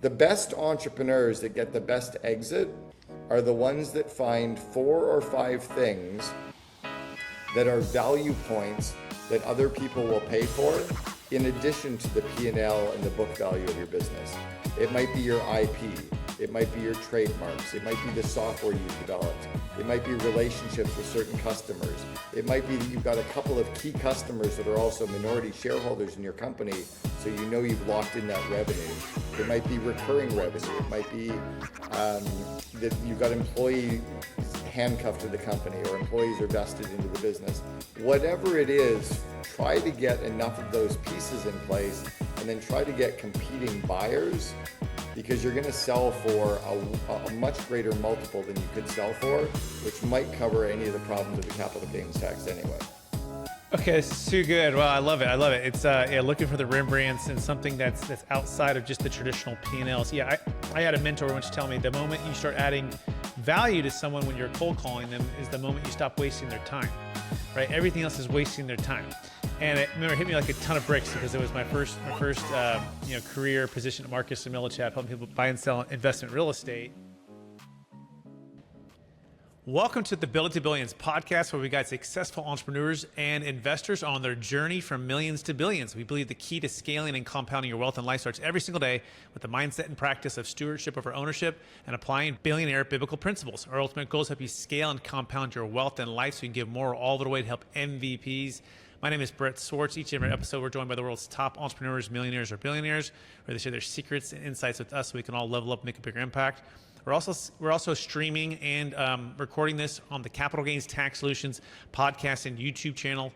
The best entrepreneurs that get the best exit are the ones that find 4 or 5 things that are value points that other people will pay for, in addition to the P&L and the book value of your business. It might be your IP, it might be your trademarks, it might be the software you've developed, it might be relationships with certain customers, it might be that you've got a couple of key customers that are also minority shareholders in your company, so you know you've locked in that revenue. It might be recurring revenue, it might be that you've got employees handcuffed to the company or employees are vested into the business. Whatever it is, try to get enough of those pieces in place and then try to get competing buyers, because you're going to sell for a much greater multiple than you could sell for, which might cover any of the problems of the capital gains tax anyway. Okay, so good. Well, I love it. I love it. It's looking for the Rembrandts and something that's outside of just the traditional P&Ls. Yeah, I had a mentor once tell me the moment you start adding value to someone when you're cold calling them is the moment you stop wasting their time, right? Everything else is wasting their time. And it hit me like a ton of bricks, because it was my first career position at Marcus and Millichap, helping people buy and sell investment real estate. Welcome to the Build It to Billions podcast, where we guide successful entrepreneurs and investors on their journey from millions to billions. We believe the key to scaling and compounding your wealth and life starts every single day with the mindset and practice of stewardship over ownership and applying billionaire biblical principles. Our ultimate goal is to help you scale and compound your wealth and life so you can give more all the way to help MVPs. My name is Brett Swartz. Each and every episode, we're joined by the world's top entrepreneurs, millionaires, or billionaires, where they share their secrets and insights with us so we can all level up and make a bigger impact. We're also streaming and recording this on the Capital Gains Tax Solutions podcast and YouTube channel.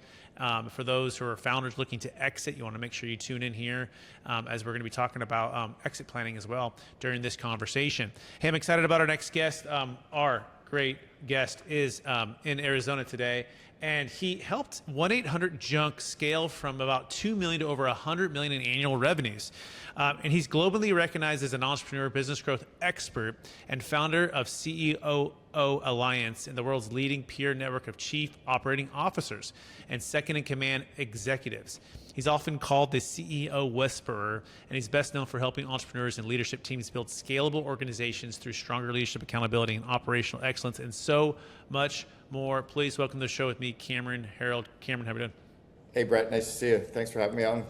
For those who are founders looking to exit, you want to make sure you tune in here as we're going to be talking about exit planning as well during this conversation. Hey, I'm excited about our next guest. Our great guest is in Arizona today, and he helped 1-800-JUNK scale from about 2 million to over 100 million in annual revenues. And he's globally recognized as an entrepreneur, business growth expert, and founder of COO Alliance, and the world's leading peer network of chief operating officers and second-in-command executives. He's often called the CEO Whisperer, and he's best known for helping entrepreneurs and leadership teams build scalable organizations through stronger leadership accountability and operational excellence, and so much more. Please welcome to the show with me, Cameron Harold. Cameron, how are you doing? Hey Brett, nice to see you. Thanks for having me on.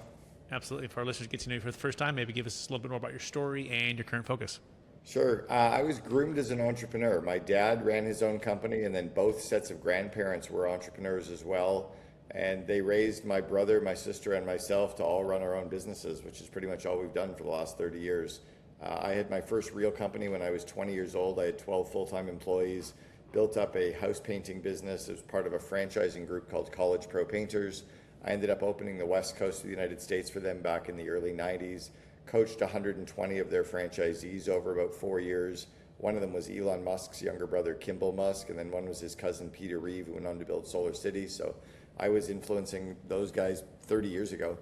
Absolutely. For our listeners to get to know you for the first time, maybe give us a little bit more about your story and your current focus. Sure. I was groomed as an entrepreneur. My dad ran his own company, and then both sets of grandparents were entrepreneurs as well. And they raised my brother, my sister, and myself to all run our own businesses, which is pretty much all we've done for the last 30 years. I had my first real company when I was 20 years old. I had 12 full-time employees, built up a house painting business as part of a franchising group called College Pro Painters. I ended up opening the West Coast of the United States for them back in the early 90s, coached 120 of their franchisees over about 4 years. One of them was Elon Musk's younger brother, Kimball Musk, and then one was his cousin, Peter Reeve, who went on to build Solar City. So I was influencing those guys 30 years ago.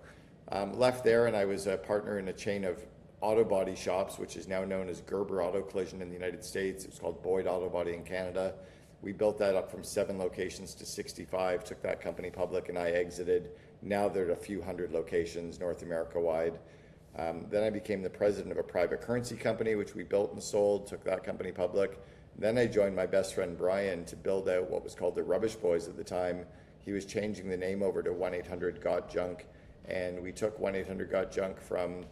Left there, and I was a partner in a chain of auto body shops, which is now known as Gerber Auto Collision in the United States. It's called Boyd Auto Body in Canada. We built that up from 7 locations to 65, took that company public, and I exited. Now they're at a few hundred locations North America wide. Then I became the president of a private currency company, which we built and sold, took that company public. Then I joined my best friend Brian to build out what was called the Rubbish Boys at the time. He was changing the name over to 1-800-GOT-JUNK, and we took 1-800-GOT-JUNK from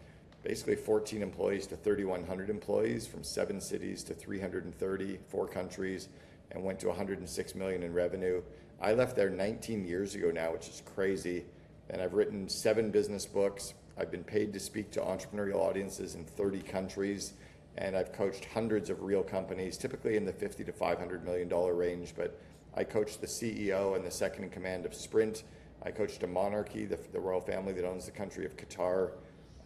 basically 14 employees to 3,100 employees, from 7 cities to 330, 4 countries, and went to 106 million in revenue. I left there 19 years ago now, which is crazy. And I've written 7 business books. I've been paid to speak to entrepreneurial audiences in 30 countries. And I've coached hundreds of real companies, typically in the $50 to $500 million range. But I coached the CEO and the second in command of Sprint. I coached a monarchy, the royal family that owns the country of Qatar.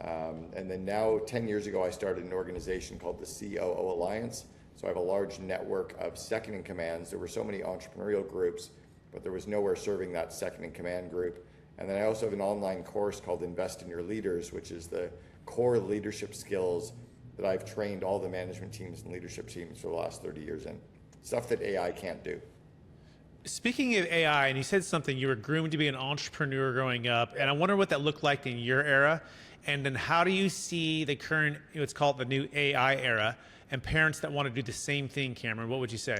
And then now, 10 years ago, I started an organization called the COO Alliance. So I have a large network of second in commands. There were so many entrepreneurial groups, but there was nowhere serving that second in command group. And then I also have an online course called Invest in Your Leaders, which is the core leadership skills that I've trained all the management teams and leadership teams for the last 30 years in. Stuff that AI can't do. Speaking of AI, and you said something, you were groomed to be an entrepreneur growing up, and I wonder what that looked like in your era. And then how do you see the current, what's called the new AI era, and parents that want to do the same thing, Cameron? What would you say?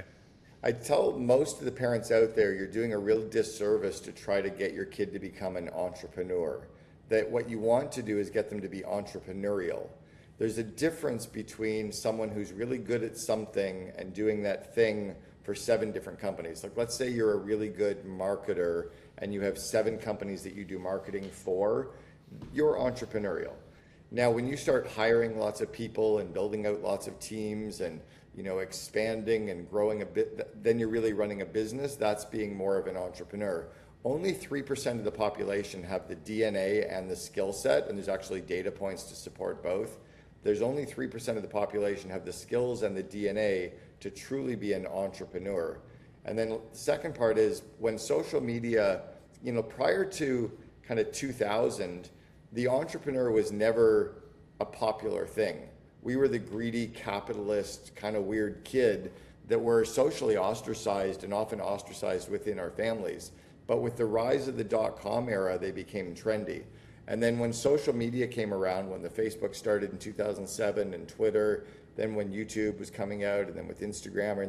I tell most of the parents out there, you're doing a real disservice to try to get your kid to become an entrepreneur. That what you want to do is get them to be entrepreneurial. There's a difference between someone who's really good at something and doing that thing for 7 different companies. Like, let's say you're a really good marketer and you have 7 companies that you do marketing for, you're entrepreneurial. Now, when you start hiring lots of people and building out lots of teams and expanding and growing a bit, then you're really running a business. That's being more of an entrepreneur. Only 3% of the population have the DNA and the skill set, and there's actually data points to support both. There's only 3% of the population have the skills and the DNA to truly be an entrepreneur. And then the second part is when social media, prior to kind of 2000, the entrepreneur was never a popular thing. We were the greedy capitalist kind of weird kid that were socially ostracized and often ostracized within our families. But with the rise of the .com era, they became trendy. And then when social media came around, when the Facebook started in 2007 and Twitter, then when YouTube was coming out, and then with Instagram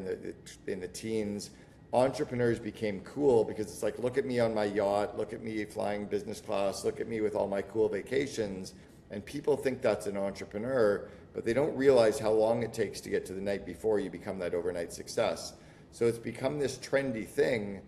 in the teens, entrepreneurs became cool because it's like, look at me on my yacht, look at me flying business class, look at me with all my cool vacations. And people think that's an entrepreneur, but they don't realize how long it takes to get to the night before you become that overnight success. So it's become this trendy thing,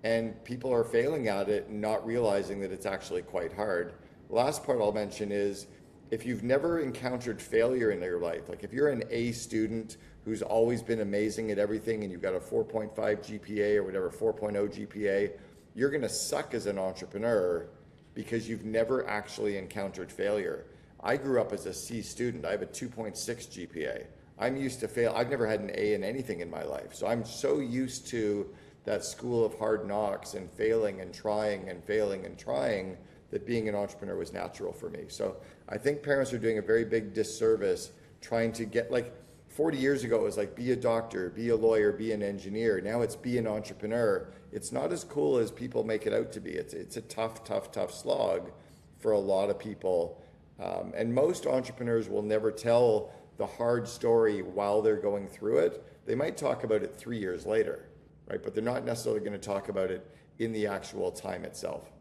and people are failing at it and not realizing that it's actually quite hard. Last part I'll mention is, if you've never encountered failure in your life, like if you're an A student who's always been amazing at everything and you've got a 4.5 GPA or whatever, 4.0 GPA, you're gonna suck as an entrepreneur because you've never actually encountered failure. I grew up as a C student. I have a 2.6 GPA. I'm used to fail. I've never had an A in anything in my life. So I'm so used to that school of hard knocks and failing and trying and failing and trying that being an entrepreneur was natural for me. So I think parents are doing a very big disservice trying to get, like 40 years ago, it was like, be a doctor, be a lawyer, be an engineer. Now it's be an entrepreneur. It's not as cool as people make it out to be. It's a tough slog for a lot of people. And most entrepreneurs will never tell the hard story while they're going through it. They might talk about it 3 years later, right? But they're not necessarily going to talk about it in the actual time itself.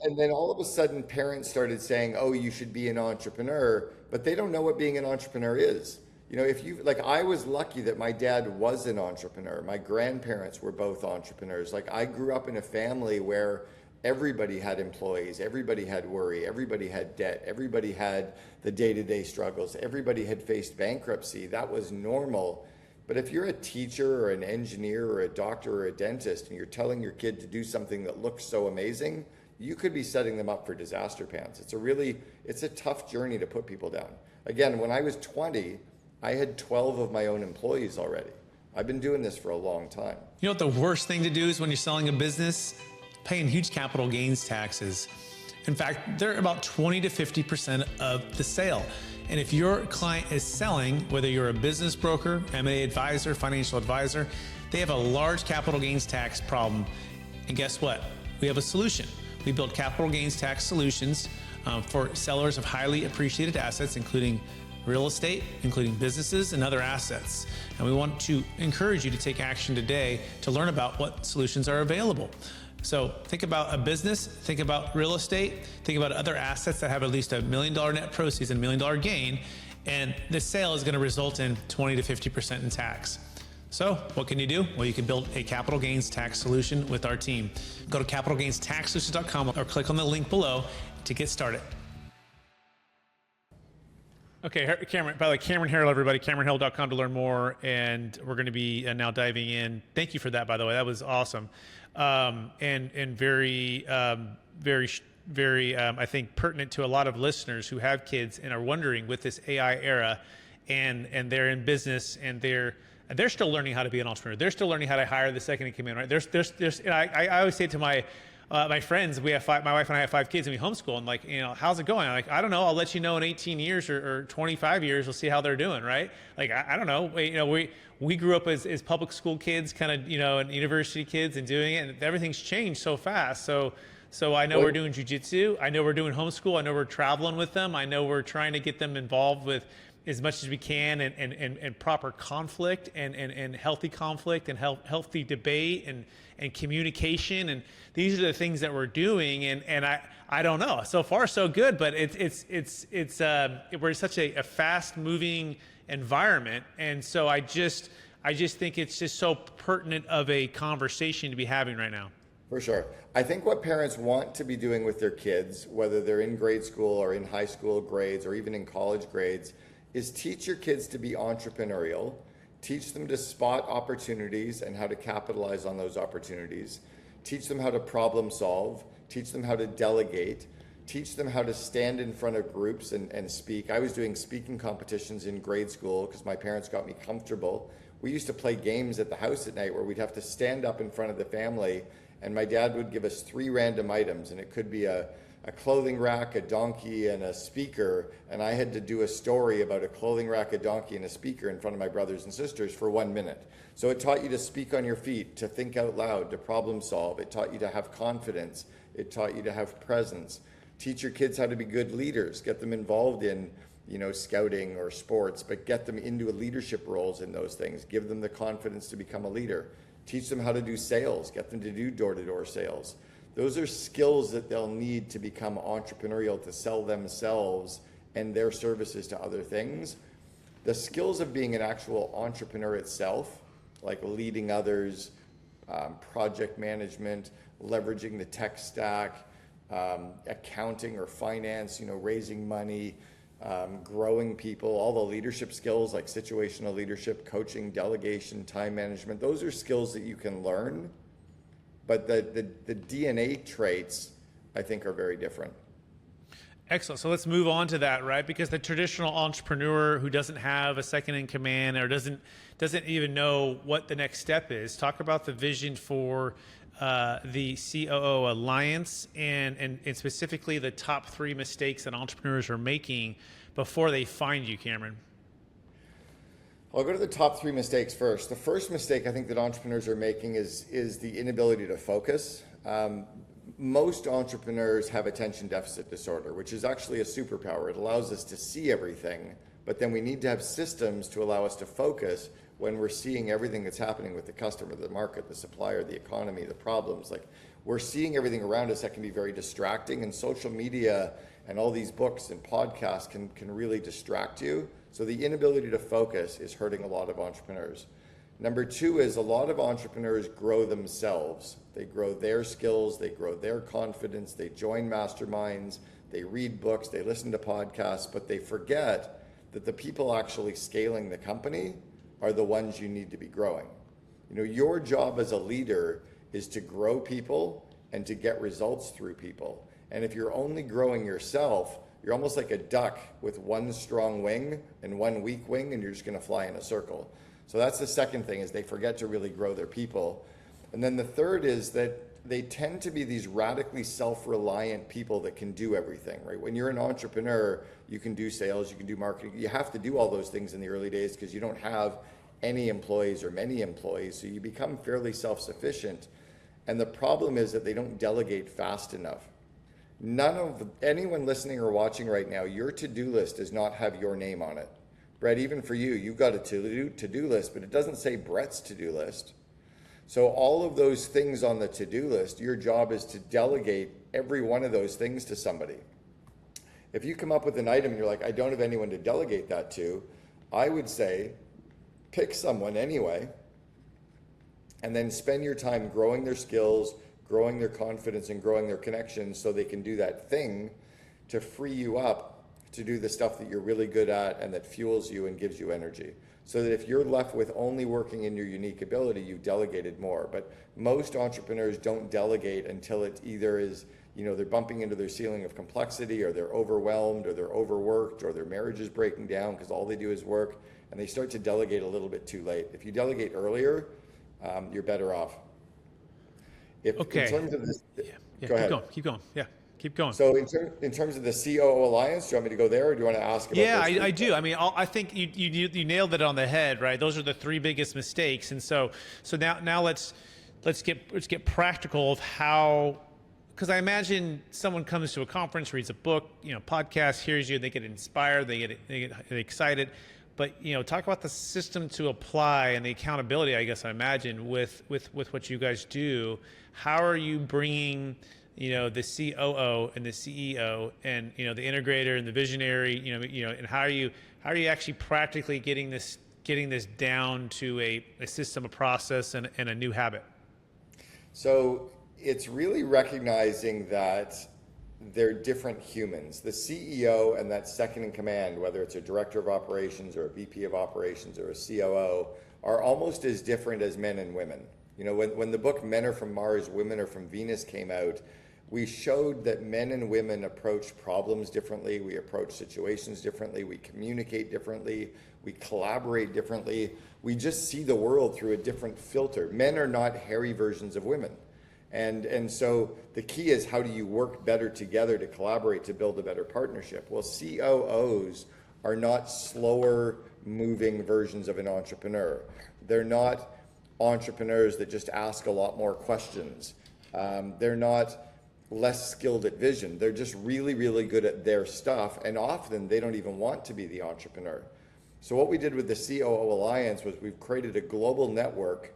And then all of a sudden, parents started saying, oh, you should be an entrepreneur, but they don't know what being an entrepreneur is. I was lucky that my dad was an entrepreneur. My grandparents were both entrepreneurs. Like, I grew up in a family where everybody had employees, everybody had worry, everybody had debt, everybody had the day-to-day struggles, everybody had faced bankruptcy. That was normal. But if you're a teacher or an engineer or a doctor or a dentist and you're telling your kid to do something that looks so amazing, you could be setting them up for disaster pants. It's a tough journey to put people down. Again, when I was 20, I had 12 of my own employees already. I've been doing this for a long time. You know what the worst thing to do is when you're selling a business? Paying huge capital gains taxes. In fact, they're about 20 to 50% of the sale. And if your client is selling, whether you're a business broker, M&A advisor, financial advisor, they have a large capital gains tax problem. And guess what? We have a solution. We build capital gains tax solutions for sellers of highly appreciated assets, including real estate, including businesses and other assets. And we want to encourage you to take action today to learn about what solutions are available. So think about a business, think about real estate, think about other assets that have at least $1 million net proceeds and $1 million gain, and the sale is going to result in 20 to 50% in tax. So what can you do? Well, you can build a capital gains tax solution with our team. Go to capitalgainstaxsolutions.com or click on the link below to get started. Okay, Cameron, by the way, Cameron Harrell, everybody, CameronHarrell.com to learn more. And we're going to be now diving in. Thank you for that, by the way. That was awesome. And very, I think, pertinent to a lot of listeners who have kids and are wondering with this AI era, and they're in business and they're still learning how to be an entrepreneur. They're still learning how to hire the second in command, right? I always say to my friends, my wife and I have 5 kids and we homeschool, and like, how's it going? I'm like, I don't know. I'll let you know in 18 years or 25 years. We'll see how they're doing. Right. Like, I don't know. We grew up as public school kids, kind of, and university kids and doing it, and everything's changed so fast. So So I know Well, we're doing jujitsu. I know we're doing homeschool. I know we're traveling with them. I know we're trying to get them involved with as much as we can, and proper conflict, and healthy conflict, and healthy debate, and communication. And these are the things that we're doing. And I don't know. So far, so good. But we're such a fast moving environment. And so I just think it's just so pertinent of a conversation to be having right now. for sure. I think what parents want to be doing with their kids, whether they're in grade school or in high school grades or even in college grades, is teach your kids to be entrepreneurial, teach them to spot opportunities and how to capitalize on those opportunities, teach them how to problem solve, teach them how to delegate, teach them how to stand in front of groups and speak. I was doing speaking competitions in grade school because my parents got me comfortable. We used to play games at the house at night where we'd have to stand up in front of the family, and my dad would give us 3 random items, and it could be a clothing rack, a donkey, and a speaker, and I had to do a story about a clothing rack, a donkey, and a speaker in front of my brothers and sisters for 1 minute. So it taught you to speak on your feet, to think out loud, to problem solve. It taught you to have confidence. It taught you to have presence. Teach your kids how to be good leaders. Get them involved in, scouting or sports, but get them into leadership roles in those things. Give them the confidence to become a leader. Teach them how to do sales. Get them to do door-to-door sales. Those are skills that they'll need to become entrepreneurial, to sell themselves and their services to other things. The skills of being an actual entrepreneur itself, like leading others, project management, leveraging the tech stack, accounting or finance, raising money, growing people, all the leadership skills like situational leadership, coaching, delegation, time management, those are skills that you can learn. But the DNA traits, I think, are very different. Excellent. So let's move on to that, right? Because the traditional entrepreneur who doesn't have a second in command or doesn't even know what the next step is, talk about the vision for the COO Alliance and specifically the top 3 mistakes that entrepreneurs are making before they find you, Cameron. I'll go to the top 3 mistakes first. The first mistake I think that entrepreneurs are making is the inability to focus. Most entrepreneurs have attention deficit disorder, which is actually a superpower. It allows us to see everything, but then we need to have systems to allow us to focus when we're seeing everything that's happening with the customer, the market, the supplier, the economy, the problems. Like, we're seeing everything around us that can be very distracting, and social media and all these books and podcasts can really distract you. So the inability to focus is hurting a lot of entrepreneurs. Number 2 is a lot of entrepreneurs grow themselves. They grow their skills, they grow their confidence, they join masterminds, they read books, they listen to podcasts, but they forget that the people actually scaling the company are the ones you need to be growing. Your job as a leader is to grow people and to get results through people. And if you're only growing yourself, you're almost like a duck with 1 strong wing and 1 weak wing, and you're just going to fly in a circle. So that's the second thing, is they forget to really grow their people. And then the third is that they tend to be these radically self-reliant people that can do everything, right? When you're an entrepreneur, you can do sales, you can do marketing. You have to do all those things in the early days because you don't have any employees or many employees, so you become fairly self-sufficient. And the problem is that they don't delegate fast enough. Anyone listening or watching right now, your to-do list does not have your name on it. Brett, even for you, you've got a to-do list, but it doesn't say Brett's to-do list. So all of those things on the to-do list, your job is to delegate every one of those things to somebody. If you come up with an item and you're like, I don't have anyone to delegate that to, I would say, pick someone anyway, and then spend your time growing their skills, growing their confidence, and growing their connections so they can do that thing to free you up to do the stuff that you're really good at and that fuels you and gives you energy. So that if you're left with only working in your unique ability, you've delegated more. But most entrepreneurs don't delegate until it either is, they're bumping into their ceiling of complexity, or they're overwhelmed, or they're overworked, or their marriage is breaking down because all they do is work, and they start to delegate a little bit too late. If you delegate earlier, you're better off. Okay. In terms of this, yeah, go ahead. Keep going. Yeah, keep going. So in terms of the COO Alliance, do you want me to go there, or do you want to ask about Yeah, this? I do. I mean, I think you nailed it on the head, right? Those are the 3 biggest mistakes. And so now let's get practical of how because I imagine someone comes to a conference, reads a book, podcast, hears you, they get inspired, they get excited. But talk about the system to apply and the accountability. I guess I imagine with what you guys do. How are you bringing the COO and the CEO and the integrator and the visionary, and how are you actually practically getting this down to a system, a process, and a new habit? So it's really recognizing that they're different humans. The CEO and that second in command, whether it's a director of operations or a VP of operations or a COO, are almost as different as men and women. When the book Men Are From Mars, Women Are From Venus came out, we showed that men and women approach problems differently, we approach situations differently, we communicate differently, we collaborate differently. We just see the world through a different filter. Men are not hairy versions of women. And so the key is, how do you work better together to collaborate to build a better partnership? Well, COOs are not slower moving versions of an entrepreneur. They're not entrepreneurs that just ask a lot more questions. They're not less skilled at vision. They're just really, really good at their stuff. And often they don't even want to be the entrepreneur. So what we did with the COO Alliance was we've created a global network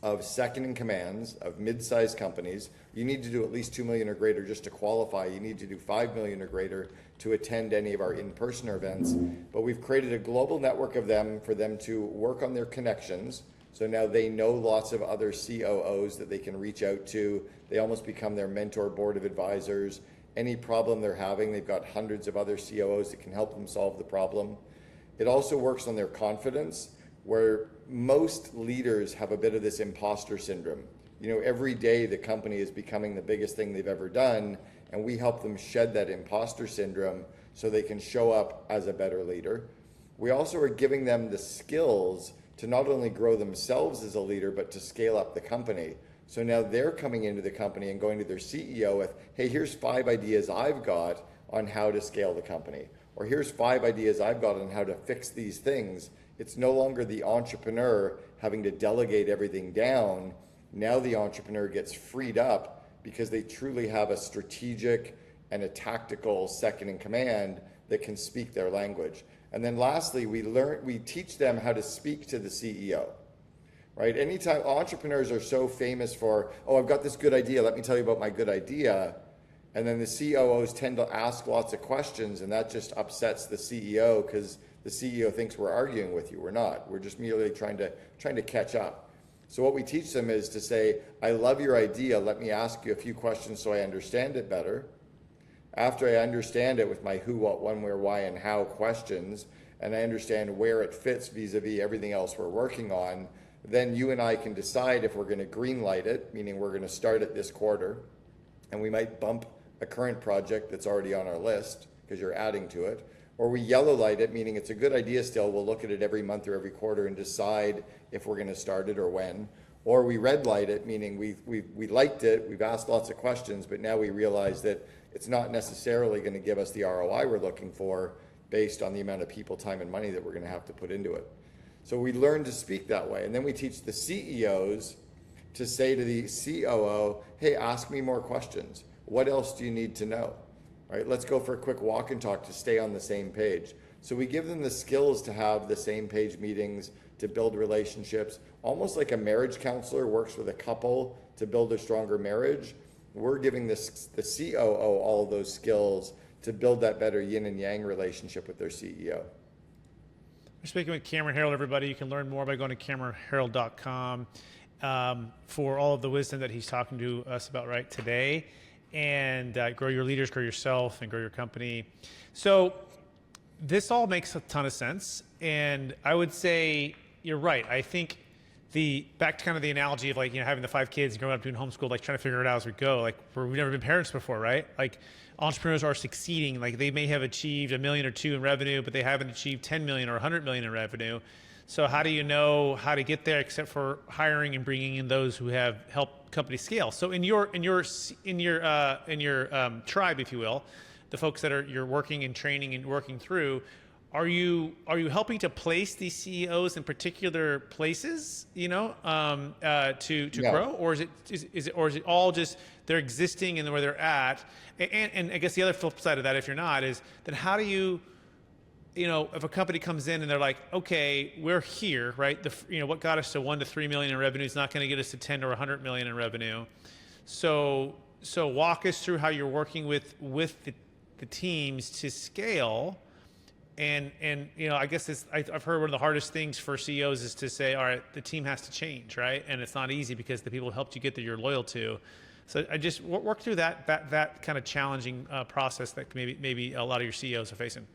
of second in commands of mid-sized companies. You need to do at least 2 million or greater just to qualify. You need to do 5 million or greater to attend any of our in-person events. But we've created a global network of them for them to work on their connections. So now they know lots of other COOs that they can reach out to. They almost become their mentor board of advisors. Any problem they're having, they've got hundreds of other COOs that can help them solve the problem. It also works on their confidence, where most leaders have a bit of this imposter syndrome. Every day the company is becoming the biggest thing they've ever done, and we help them shed that imposter syndrome so they can show up as a better leader. We also are giving them the skills to not only grow themselves as a leader, but to scale up the company. So now they're coming into the company and going to their CEO with, hey, here's 5 ideas I've got on how to scale the company. Or here's 5 ideas I've got on how to fix these things. It's no longer the entrepreneur having to delegate everything down. Now the entrepreneur gets freed up because they truly have a strategic and a tactical second in command that can speak their language. And then lastly, we teach them how to speak to the CEO, right? Anytime entrepreneurs are so famous for, oh, I've got this good idea, let me tell you about my good idea. And then the COOs tend to ask lots of questions, and that just upsets the CEO because the CEO thinks we're arguing with you. We're not. We're just merely trying to catch up. So what we teach them is to say, I love your idea. Let me ask you a few questions so I understand it better. After I understand it with my who, what, when, where, why, and how questions, and I understand where it fits vis-a-vis everything else we're working on, then you and I can decide if we're going to green light it, meaning we're going to start it this quarter, and we might bump a current project that's already on our list because you're adding to it, or we yellow light it, meaning it's a good idea still. We'll look at it every month or every quarter and decide if we're going to start it or when. Or we red light it, meaning we liked it, we've asked lots of questions, but now we realize that it's not necessarily going to give us the ROI we're looking for based on the amount of people, time, and money that we're going to have to put into it. So we learn to speak that way. And then we teach the CEOs to say to the COO, hey, ask me more questions. What else do you need to know? All right, let's go for a quick walk and talk to stay on the same page. So we give them the skills to have the same page meetings, to build relationships, almost like a marriage counselor works with a couple to build a stronger marriage. We're giving the COO all of those skills to build that better yin and yang relationship with their CEO. We're speaking with Cameron Herold, everybody. You can learn more by going to CameronHerold.com for all of the wisdom that he's talking to us about right today. And grow your leaders, grow yourself, and grow your company. So this all makes a ton of sense. And I would say you're right. I think back to kind of the analogy of having the 5 kids and growing up doing homeschool, trying to figure it out as we go. We've never been parents before, right? Entrepreneurs are succeeding. They may have achieved $1 million or $2 million in revenue, but they haven't achieved 10 million or 100 million in revenue. So how do you know how to get there except for hiring and bringing in those who have helped companies scale? So in your tribe, if you will, the folks that you're working and training and working through, are you helping to place these CEOs in particular places, to No. grow, or is it all just they're existing and where they're at? And I guess the other flip side of that, if you're not, is then how do you, if a company comes in and they're like, okay, we're here, right? What got us to 1 to 3 million in revenue is not going to get us to 10 or 100 million in revenue. So walk us through how you're working with the teams to scale. And I guess I've heard one of the hardest things for CEOs is to say, all right, the team has to change, right? And it's not easy because the people who helped you get there you're loyal to. So I just work through that kind of challenging process that maybe a lot of your CEOs are facing.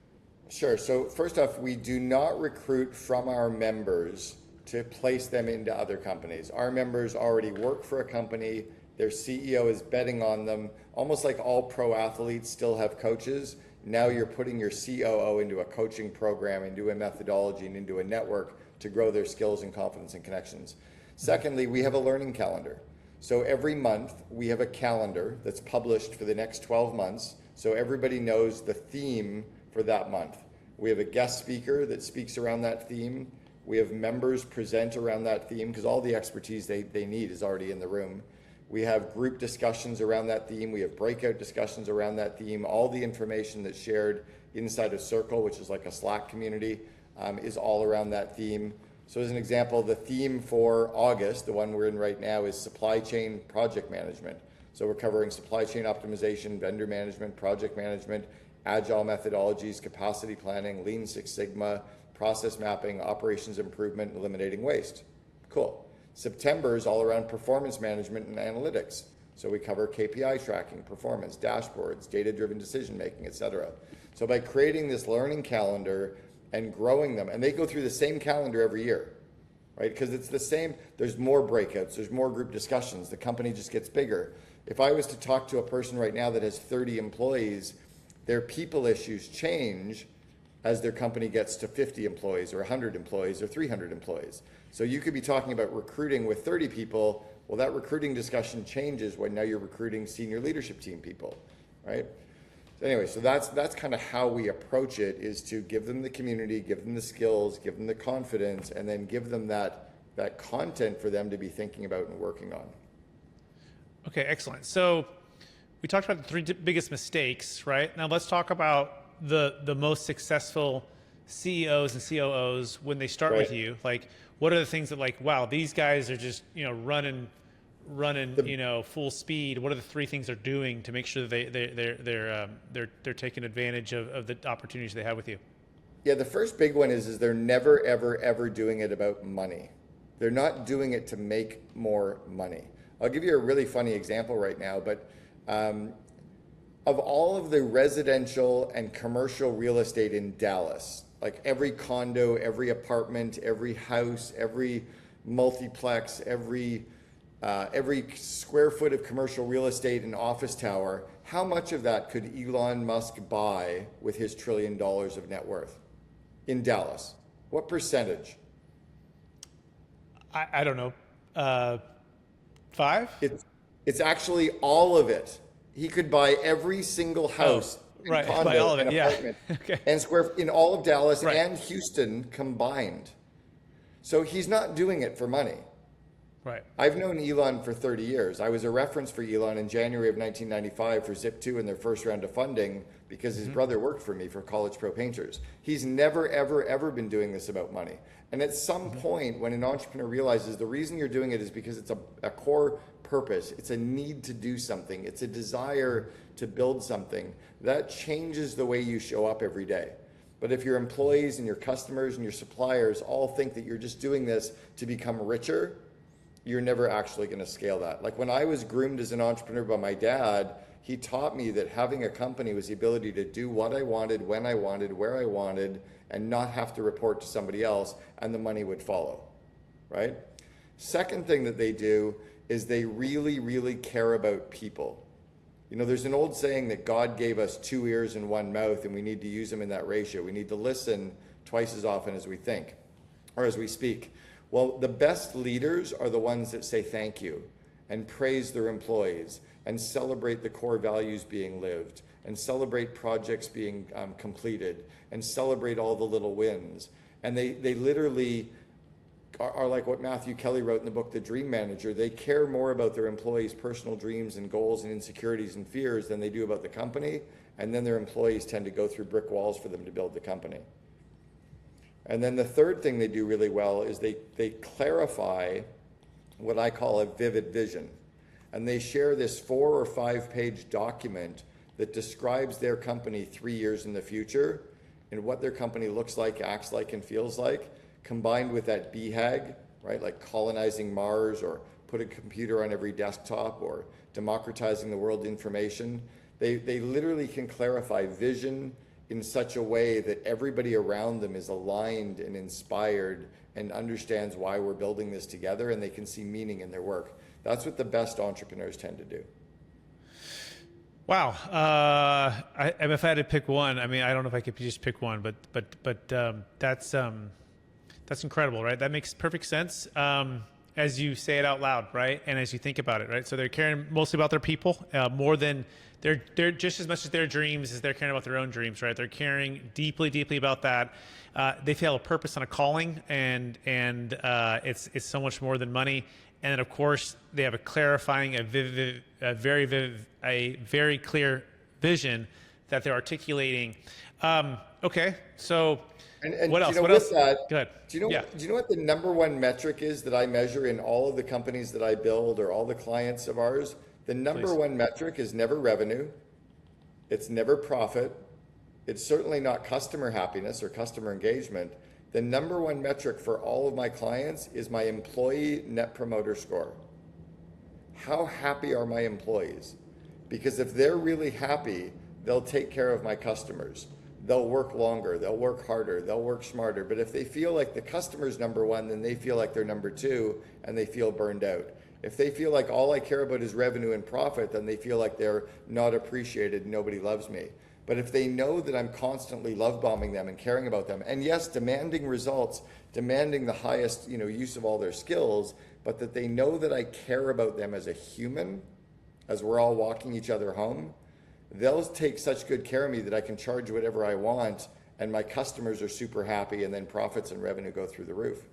Sure. So first off, we do not recruit from our members to place them into other companies. Our members already work for a company. Their CEO is betting on them. Almost like all pro athletes still have coaches. Now you're putting your COO into a coaching program, into a methodology, and into a network to grow their skills and confidence and connections. Secondly, we have a learning calendar. So every month we have a calendar that's published for the next 12 months. So everybody knows the theme for that month. We have a guest speaker that speaks around that theme. We have members present around that theme because all the expertise they need is already in the room. We have group discussions around that theme. We have breakout discussions around that theme. All the information that's shared inside of Circle, which is like a Slack community, is all around that theme. So as an example, the theme for August, the one we're in right now, is supply chain project management. So we're covering supply chain optimization, vendor management, project management, agile methodologies, capacity planning, Lean Six Sigma, process mapping, operations improvement, eliminating waste. Cool. September is all around performance management and analytics. So we cover KPI tracking, performance, dashboards, data-driven decision-making, et cetera. So by creating this learning calendar and growing them, and they go through the same calendar every year, right? Because it's the same, there's more breakouts, there's more group discussions, the company just gets bigger. If I was to talk to a person right now that has 30 employees, their people issues change as their company gets to 50 employees or 100 employees or 300 employees. So you could be talking about recruiting with 30 people. Well, that recruiting discussion changes when now you're recruiting senior leadership team people, right? So anyway, so that's kind of how we approach it, is to give them the community, give them the skills, give them the confidence, and then give them that content for them to be thinking about and working on. Okay, excellent. So we talked about the three biggest mistakes, right? Now let's talk about the most successful CEOs and COOs when they start with you. Like, what are the things that, like, wow, these guys are just running full speed? What are the three things they're doing to make sure that they're taking advantage of the opportunities they have with you? Yeah, the first big one is they're never ever doing it about money. They're not doing it to make more money. I'll give you a really funny example right now, but of all of the residential and commercial real estate in Dallas, like every condo, every apartment, every house, every multiplex, every square foot of commercial real estate and office tower, how much of that could Elon Musk buy with his $1 trillion of net worth in Dallas? What percentage? I don't know. 5? It's actually all of it. He could buy every single house, right, condo, buy all of it, and apartment, okay. and square in all of Dallas Right. and Houston combined. So he's not doing it for money. Right. I've known Elon for 30 years. I was a reference for Elon in January of 1995 for Zip2 in their first round of funding because his brother worked for me for College Pro Painters. He's never, ever been doing this about money. And at some point, when an entrepreneur realizes the reason you're doing it is because it's a core purpose, it's a need to do something, it's a desire to build something, that changes the way you show up every day. But if your employees and your customers and your suppliers all think that you're just doing this to become richer, you're never actually going to scale that. Like when I was groomed as an entrepreneur by my dad, he taught me that having a company was the ability to do what I wanted, when I wanted, where I wanted, and not have to report to somebody else, and the money would follow, right? Second thing that they do is they really care about people. There's an old saying that God gave us 2 ears and 1 mouth, and we need to use them in that ratio. We need to listen twice as often as we think, or as we speak. Well, the best leaders are the ones that say thank you and praise their employees and celebrate the core values being lived, and celebrate projects being completed, and celebrate all the little wins. And they literally are like what Matthew Kelly wrote in the book, The Dream Manager. They care more about their employees' personal dreams and goals and insecurities and fears than they do about the company. And then their employees tend to go through brick walls for them to build the company. And then the third thing they do really well is they clarify what I call a vivid vision. And they share this 4 or 5 page document that describes their company 3 years in the future and what their company looks like, acts like, and feels like, combined with that BHAG, right? Like colonizing Mars, or put a computer on every desktop, or democratizing the world information. They literally can clarify vision in such a way that everybody around them is aligned and inspired and understands why we're building this together, and they can see meaning in their work. That's what the best entrepreneurs tend to do. Wow. If I had to pick one, I mean, I don't know if I could just pick one, but that's incredible, right? That makes perfect sense. As you say it out loud, right? And as you think about it, right? So they're caring mostly about their people, more than they're just as much as their dreams as they're caring about their own dreams, right? They're caring deeply, deeply about that. They feel a purpose and a calling, and it's so much more than money. And then, of course, they have a clarifying, a very clear vision that they're articulating. Okay, so And what else? You know, What with else? that, Go ahead. Do you know? Yeah. Do you know what the number one metric is that I measure in all of the companies that I build, or all the clients of ours? The number Please. one metric is never revenue. It's never profit. It's certainly not customer happiness or customer engagement. The number one metric for all of my clients is my employee net promoter score. How happy are my employees? Because if they're really happy, they'll take care of my customers. They'll work longer, they'll work harder, they'll work smarter. But if they feel like the customer's number one, then they feel like they're number two, and they feel burned out. If they feel like all I care about is revenue and profit, then they feel like they're not appreciated, nobody loves me. But if they know that I'm constantly love bombing them and caring about them, and yes, demanding results, demanding the highest, use of all their skills, but that they know that I care about them as a human, as we're all walking each other home, they'll take such good care of me that I can charge whatever I want, and my customers are super happy, and then profits and revenue go through the roof.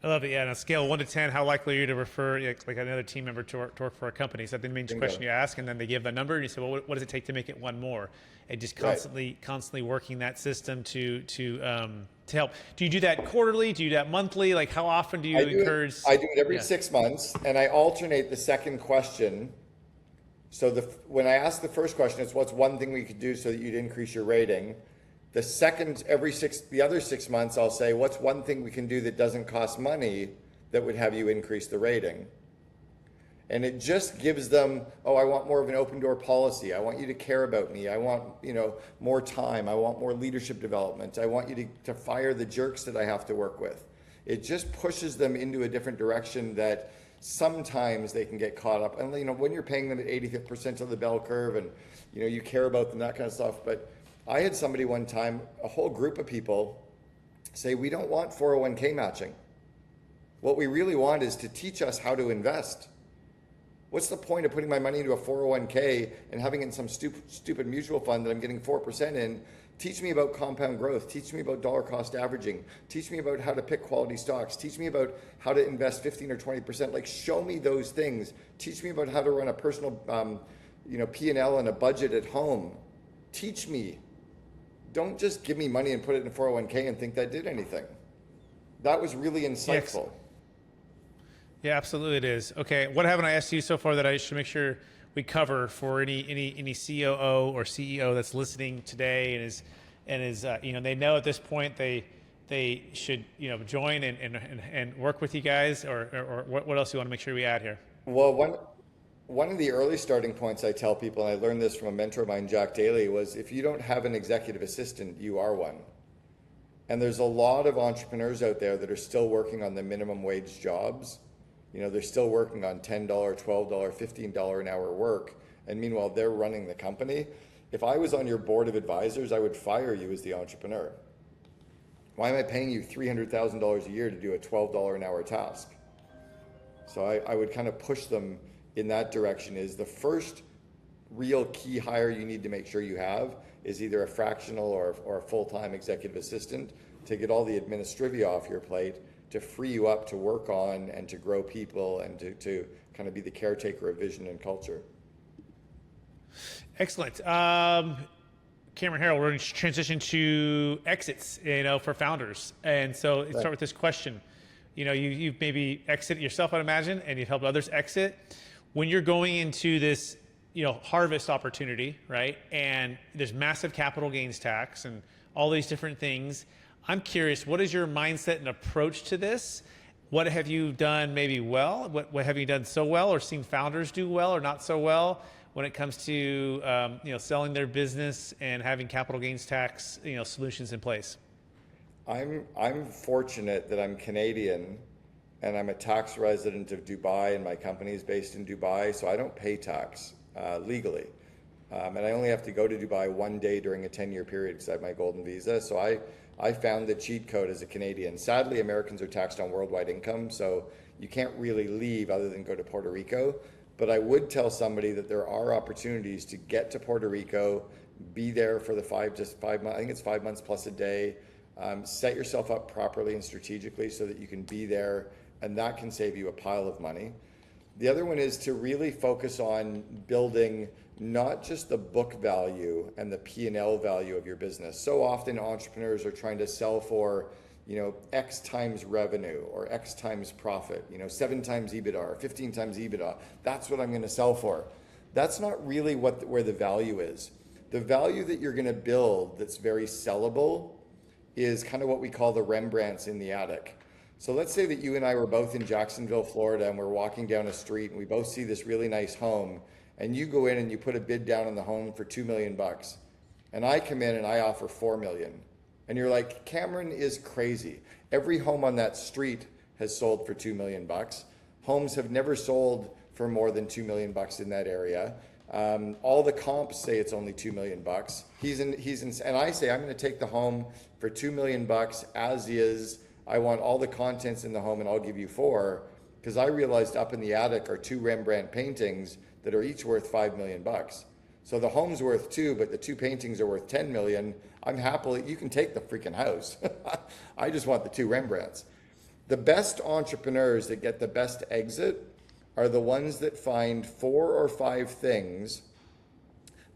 I love it. Yeah, on a scale of 1 to 10, how likely are you to refer like another team member to work for a company? Is that the main question you ask, and then they give the number, and you say, well, what does it take to make it one more? And just constantly working that system to help. Do you do that quarterly? Do you do that monthly? Like, how often do you encourage? I do it every 6 months, and I alternate the second question. So when I ask the first question, it's what's one thing we could do so that you'd increase your rating. The other 6 months, I'll say, what's one thing we can do that doesn't cost money that would have you increase the rating? And it just gives them, I want more of an open door policy. I want you to care about me. I want, more time. I want more leadership development. I want you to fire the jerks that I have to work with. It just pushes them into a different direction that sometimes they can get caught up. And, when you're paying them at 85th percentile of the bell curve, and, you care about them, that kind of stuff. But I had somebody one time, a whole group of people, say, we don't want 401k matching. What we really want is to teach us how to invest. What's the point of putting my money into a 401k and having it in some stupid mutual fund that I'm getting 4% in? Teach me about compound growth. Teach me about dollar cost averaging. Teach me about how to pick quality stocks. Teach me about how to invest 15 or 20%. Like, show me those things. Teach me about how to run a personal, P&L and a budget at home. Teach me. Don't just give me money and put it in a 401k and think that did anything. That was really insightful. Yeah, absolutely it is. Okay, what haven't I asked you so far that I should make sure we cover for any COO or CEO that's listening today and is they know at this point they should join and work with you guys, or what else do you want to make sure we add here? Well, one of the early starting points I tell people, and I learned this from a mentor of mine, Jack Daly, was if you don't have an executive assistant, you are one. And there's a lot of entrepreneurs out there that are still working on the minimum wage jobs. They're still working on $10, $12, $15 an hour work. And meanwhile, they're running the company. If I was on your board of advisors, I would fire you as the entrepreneur. Why am I paying you $300,000 a year to do a $12 an hour task? So I would kind of push them in that direction is the first real key hire you need to make sure you have is either a fractional or a full-time executive assistant to get all the administrivia off your plate, to free you up to work on and to grow people and to kind of be the caretaker of vision and culture. Excellent. Cameron Harrell, we're going to transition to exits, for founders. And so let's start with this question. You've maybe exited yourself, I'd imagine, and you've helped others exit. When you're going into this, harvest opportunity, right? And there's massive capital gains tax and all these different things. I'm curious, what is your mindset and approach to this? What have you done maybe well? What have you done so well or seen founders do well or not so well when it comes to selling their business and having capital gains tax solutions in place? I'm fortunate that I'm Canadian and I'm a tax resident of Dubai and my company is based in Dubai, so I don't pay tax legally. And I only have to go to Dubai one day during a 10-year period because I have my golden visa. So I found the cheat code as a Canadian. Sadly, Americans are taxed on worldwide income, so you can't really leave other than go to Puerto Rico. But I would tell somebody that there are opportunities to get to Puerto Rico, be there for the 5 months, I think it's 5 months plus a day, set yourself up properly and strategically so that you can be there, and that can save you a pile of money. The other one is to really focus on building not just the book value and the P&L value of your business. So often entrepreneurs are trying to sell for, X times revenue or X times profit, 7 times EBITDA or 15 times EBITDA. That's what I'm going to sell for. That's not really where the value is. The value that you're going to build that's very sellable is kind of what we call the Rembrandts in the attic. So let's say that you and I were both in Jacksonville, Florida, and we're walking down a street and we both see this really nice home, and you go in and you put a bid down on the home for $2 million. And I come in and I offer $4 million. And you're like, Cameron is crazy. Every home on that street has sold for $2 million. Homes have never sold for more than $2 million in that area. All the comps say it's only $2 million. And I say, I'm going to take the home for $2 million as is. I want all the contents in the home and I'll give you $4 million, because I realized up in the attic are 2 Rembrandt paintings that are each worth $5 million. So the home's worth 2, but the 2 paintings are worth 10 million. I'm happily, you can take the freaking house. I just want the 2 Rembrandts. The best entrepreneurs that get the best exit are the ones that find 4 or 5 things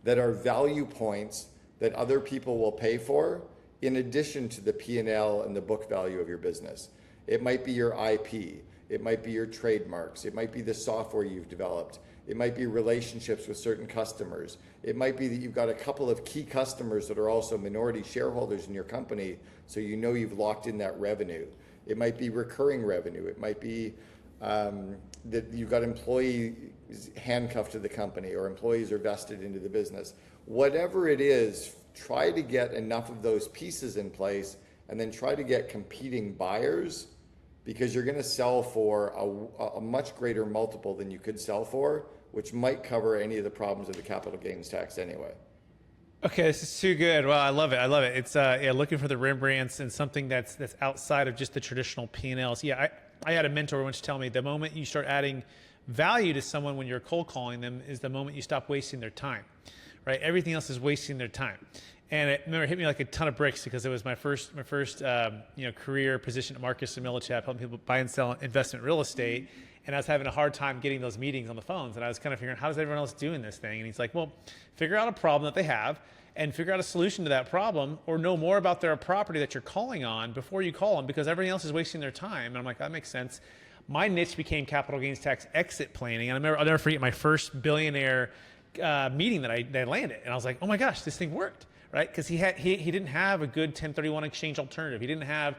that are value points that other people will pay for, in addition to the P&L and the book value of your business. It might be your IP, it might be your trademarks, it might be the software you've developed, it might be relationships with certain customers, it might be that you've got a couple of key customers that are also minority shareholders in your company, so you've locked in that revenue. It might be recurring revenue, it might be that you've got employees handcuffed to the company or employees are vested into the business. Whatever it is, try to get enough of those pieces in place and then try to get competing buyers, because you're going to sell for a much greater multiple than you could sell for, which might cover any of the problems of the capital gains tax anyway. Okay, this is too good. Well, I love it. It's looking for the Rembrandts and something that's outside of just the traditional P&Ls. Yeah, I had a mentor once tell me the moment you start adding value to someone when you're cold calling them is the moment you stop wasting their time. Right? Everything else is wasting their time. And it hit me like a ton of bricks, because it was my first career position at Marcus & Millichap, helping people buy and sell investment real estate. And I was having a hard time getting those meetings on the phones. And I was kind of figuring, how is everyone else doing this thing? And he's like, well, figure out a problem that they have and figure out a solution to that problem, or know more about their property that you're calling on before you call them, because everything else is wasting their time. And I'm like, that makes sense. My niche became capital gains tax exit planning. And I'll never forget my first billionaire meeting that I landed, and I was like, oh my gosh, this thing worked, right? Because he didn't have a good 1031 exchange alternative. He didn't have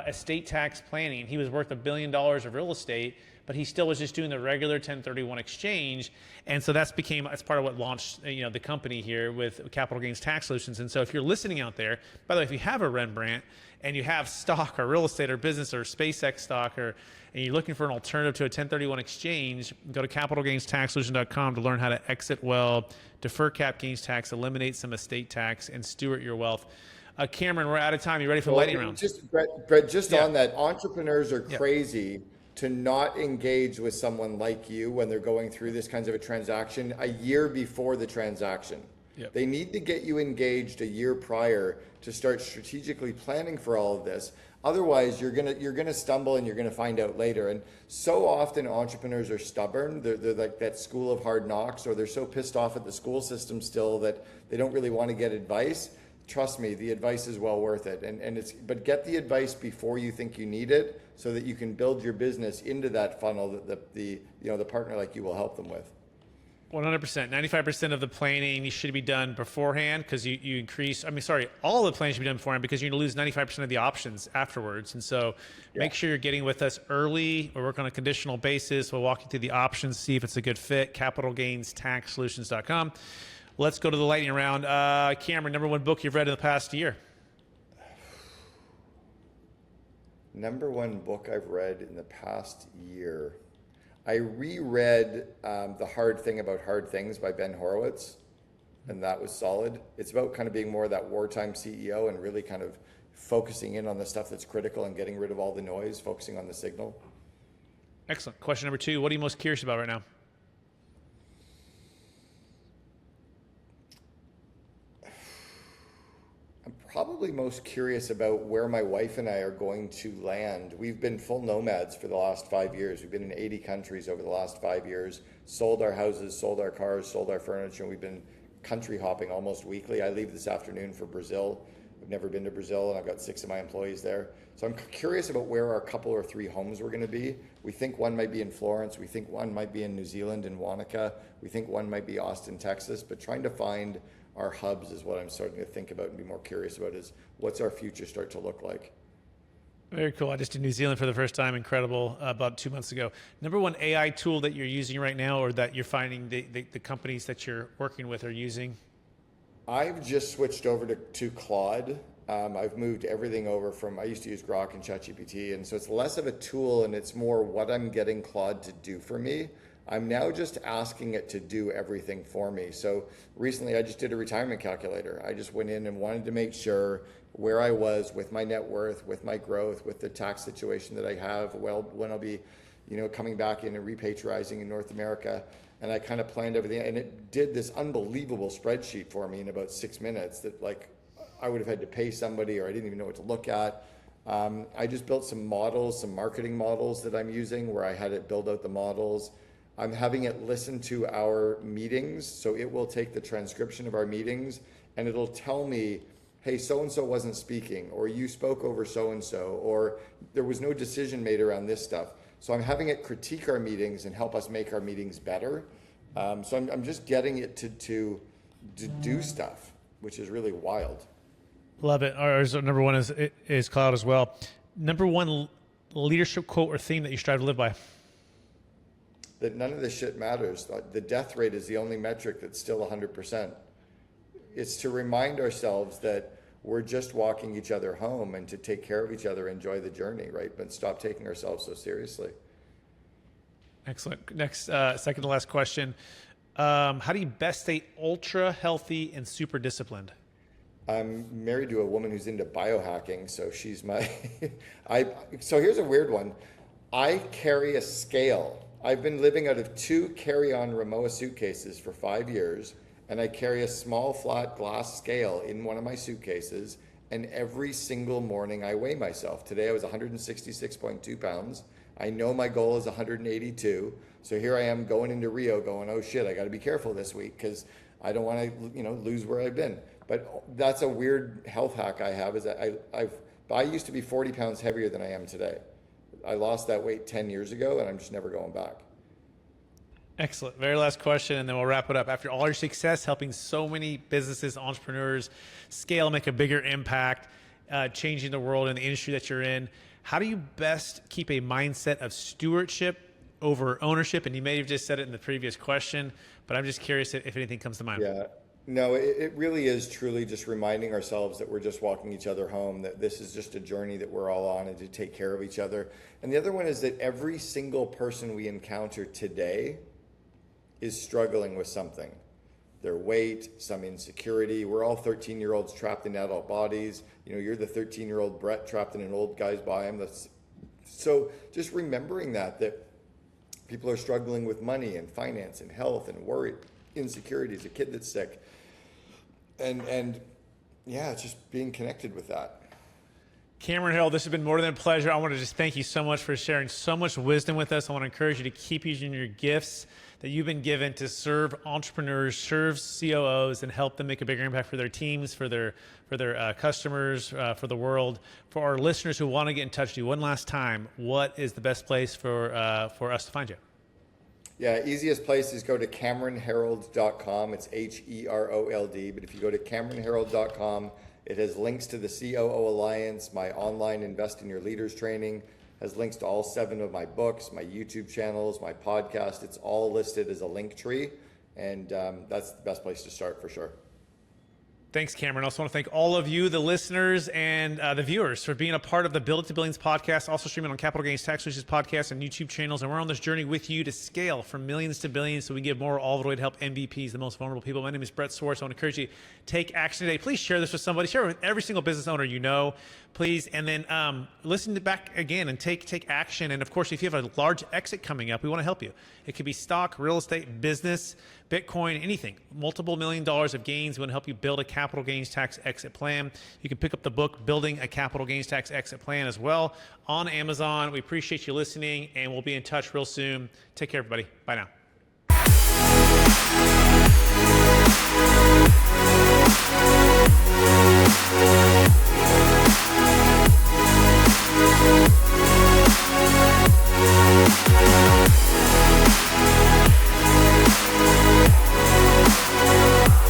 estate tax planning. He was worth $1 billion of real estate, but he still was just doing the regular 1031 exchange. And so that's part of what launched the company here with capital gains tax solutions. And so if you're listening out there, by the way, if you have a Rembrandt and you have stock or real estate or business or SpaceX stock, and you're looking for an alternative to a 1031 exchange, go to capitalgainstaxsolution.com to learn how to exit well, defer cap gains tax, eliminate some estate tax, and steward your wealth. Cameron, we're out of time. You ready for the lightning round? Brett, on that, entrepreneurs are crazy to not engage with someone like you when they're going through this kinds of a transaction a year before the transaction. Yep. They need to get you engaged a year prior to start strategically planning for all of this. Otherwise, you're gonna stumble and you're gonna find out later. And so often entrepreneurs are stubborn. They're like that school of hard knocks, or they're so pissed off at the school system still that they don't really want to get advice. Trust me, the advice is well worth it. But get the advice before you think you need it, so that you can build your business into that funnel that the partner like you will help them with. 100%. 95% of the planning should be done beforehand, because you increase, all the planning should be done beforehand, because you're going to lose 95% of the options afterwards. And so make sure you're getting with us early. We work on a conditional basis. We'll walk you through the options, see if it's a good fit. CapitalGainsTaxSolutions.com. Let's go to the lightning round. Cameron, number one book you've read in the past year? Number one book I've read in the past year. I reread The Hard Thing About Hard Things by Ben Horowitz, and that was solid. It's about kind of being more of that wartime CEO and really kind of focusing in on the stuff that's critical and getting rid of all the noise, focusing on the signal. Excellent. Question number two, what are you most curious about right now? I'm probably most curious about where my wife and I are going to land. We've been full nomads for the last 5 years. We've been in 80 countries over the last 5 years, sold our houses, sold our cars, sold our furniture, and we've been country hopping almost weekly. I leave this afternoon for Brazil. I've never been to Brazil, and I've got 6 of my employees there. So I'm curious about where our couple or 3 homes we're going to be. We think one might be in Florence. We think one might be in New Zealand in Wanaka. We think one might be Austin, Texas. But trying to find our hubs is what I'm starting to think about and be more curious about, is what's our future start to look like. Very cool. I just did New Zealand for the first time. Incredible. About 2 months ago. Number one AI tool that you're using right now, or that you're finding the companies that you're working with are using? I've just switched over to Claude. I've moved everything over from, I used to use Grok and ChatGPT, and so it's less of a tool and it's more what I'm getting Claude to do for me. I'm now just asking it to do everything for me. So recently I just did a retirement calculator. I just went in and wanted to make sure where I was with my net worth, with my growth, with the tax situation that I have, well, when I'll be, coming back in and repatriating in North America. And I kind of planned everything, and it did this unbelievable spreadsheet for me in about 6 minutes that, like, I would have had to pay somebody, or I didn't even know what to look at. I just built some models, some marketing models that I'm using, where I had it build out the models. I'm having it listen to our meetings, so it will take the transcription of our meetings and it'll tell me, hey, so-and-so wasn't speaking, or you spoke over so-and-so, or there was no decision made around this stuff. So I'm having it critique our meetings and help us make our meetings better. So I'm just getting it to do stuff, which is really wild. Love it. Ours, number one is Cloud as well. Number one leadership quote or theme that you strive to live by? That none of this shit matters. The death rate is the only metric that's still 100%. It's to remind ourselves that we're just walking each other home, and to take care of each other, enjoy the journey, right? But stop taking ourselves so seriously. Excellent. Next, second to last question. How do you best stay ultra healthy and super disciplined? I'm married to a woman who's into biohacking, so she's my, so here's a weird one. I carry a scale. I've been living out of 2 carry-on Rimowa suitcases for 5 years, and I carry a small flat glass scale in one of my suitcases, and every single morning I weigh myself. Today I was 166.2 pounds. I know my goal is 182, so here I am going into Rio going, oh shit, I gotta be careful this week because I don't wanna lose where I've been. But that's a weird health hack I have, is that I used to be 40 pounds heavier than I am today. I lost that weight 10 years ago, and I'm just never going back. Excellent. Very last question, and then we'll wrap it up. After all your success helping so many businesses, entrepreneurs scale, make a bigger impact, changing the world and the industry that you're in, how do you best keep a mindset of stewardship over ownership? And you may have just said it in the previous question, but I'm just curious if anything comes to mind. Yeah. No, it really is truly just reminding ourselves that we're just walking each other home, that this is just a journey that we're all on, and to take care of each other. And the other one is that every single person we encounter today is struggling with something. Their weight, some insecurity. We're all 13-year-olds trapped in adult bodies. You're the 13-year-old Brett trapped in an old guy's body. I'm the So just remembering that people are struggling with money and finance and health and worry, insecurities, a kid that's sick, and yeah, just being connected with that. Cameron Hill, this has been more than a pleasure. I want to just thank you so much for sharing so much wisdom with us. I want to encourage you to keep using your gifts that you've been given to serve entrepreneurs, serve COOs, and help them make a bigger impact for their teams, for their customers, for the world. For our listeners who want to get in touch with you, one last time, what is the best place for us to find you? Yeah, easiest place is go to CameronHerold.com. It's HEROLD. But if you go to CameronHerold.com, it has links to the COO Alliance, my online Invest in Your Leaders training, has links to all 7 of my books, my YouTube channels, my podcast. It's all listed as a link tree, and that's the best place to start for sure. Thanks, Cameron. I also want to thank all of you, the listeners and the viewers, for being a part of the Build It to Billions podcast, also streaming on Capital Gains Tax Solutions podcast and YouTube channels. And we're on this journey with you to scale from millions to billions so we give more all the way to help MVPs, the most vulnerable people. My name is Brett Swartz. I want to encourage you to take action today. Please share this with somebody. Share it with every single business owner you know, please. And then listen back again and take action. And, of course, if you have a large exit coming up, we want to help you. It could be stock, real estate, business, Bitcoin, anything. Multiple $1 million of gains. We want to help you build a capital gains tax exit plan. You can pick up the book, Building a Capital Gains Tax Exit Plan, as well on Amazon. We appreciate you listening, and we'll be in touch real soon. Take care, everybody. Bye now.